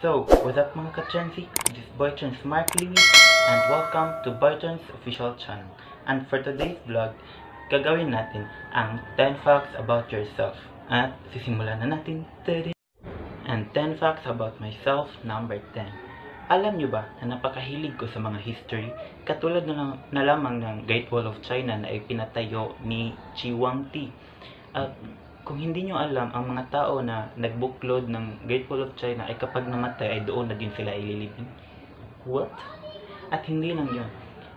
So, what's up mga ka-Trenzy? This is Boytron Smart Louis and welcome to Boytron's official channel. And for today's vlog, gagawin natin ang 10 facts about yourself. At sisimulan na natin today. And 10 facts about myself, number 10. Alam nyo ba na napakahilig ko sa mga history, katulad na lamang ng Great Wall of China na ipinatayo ni Xi Huangdi. At kung hindi nyo alam, ang mga tao na nagbuklod ng Great Wall of China ay kapag namatay ay doon na din sila ililibing. What? At hindi lang yun.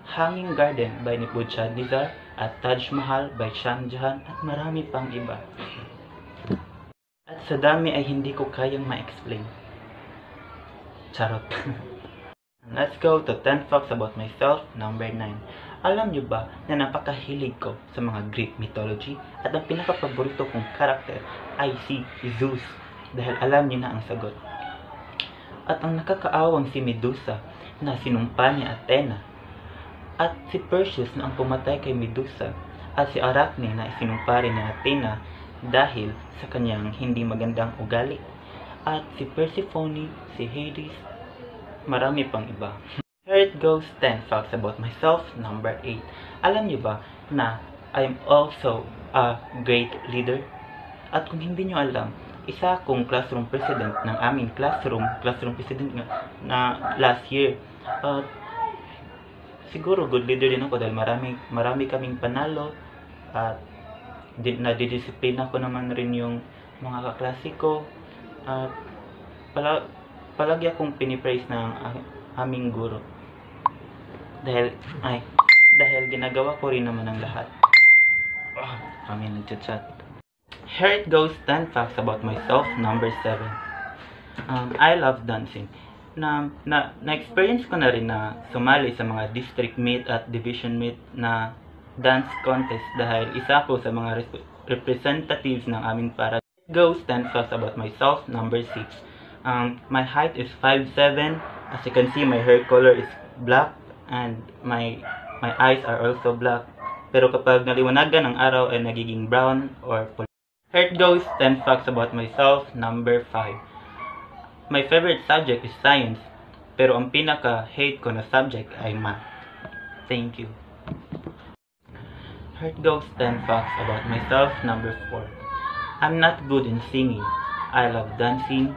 Hanging Garden by Nebuchadnezzar at Taj Mahal by Shah Jahan at marami pang iba. At sa dami ay hindi ko kayang ma-explain. Charot. Let's go to 10 facts about myself, number 9. Alam nyo ba na napakahilig ko sa mga Greek mythology at ang pinakapaborito kong karakter ay si Zeus dahil alam nyo na ang sagot. At ang nakakaawang si Medusa na sinumpa ni Athena at si Perseus na ang pumatay kay Medusa at si Arachne na sinumpa rin ni Athena dahil sa kanyang hindi magandang ugali at si Persephone, si Hades, marami pang iba. Here it goes, 10 facts about myself, number 8. Alam niyo ba na I'm also a great leader? At kung hindi niyo alam, isa akong classroom president ng aming classroom president na last year. Siguro good leader din ako dahil marami kaming panalo at nadidisiplina ko naman rin yung mga kaklase ko at palagi akong pinipraise ng aming guro. Dahil ginagawa ko rin naman ang lahat. Kami nagchat-chat. Here it goes, 10 facts about myself, number 7. I love dancing. Na-experience ko na rin na sumali sa mga district meet at division meet na dance contest dahil isa ako sa mga representatives ng aming para. It goes, 10 facts about myself, number 6. My height is 5'7". As you can see, my hair color is black and my eyes are also black. Pero kapag naliwanagan ang araw ay nagiging brown or pula. Here it goes, 10 facts about myself, number 5. My favorite subject is science, pero ang pinaka-hate ko na subject ay math. Thank you. Here it goes, 10 facts about myself, number 4. I'm not good in singing. I love dancing,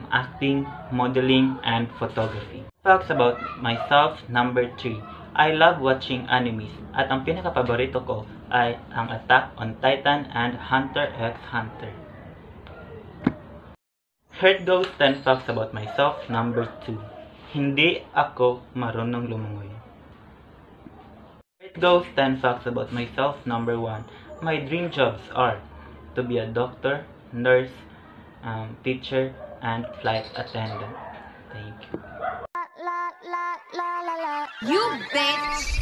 acting, modeling, and photography. Facts about myself, number 3. I love watching animes. At ang pinaka-paborito ko ay ang Attack on Titan and Hunter x Hunter. Here it goes, 10 facts about myself, number 2. Hindi ako marunong lumangoy. Here it goes, 10 facts about myself, number 1. My dream jobs are to be a doctor, nurse, teacher, and flight attendant. Thank you. You bitch!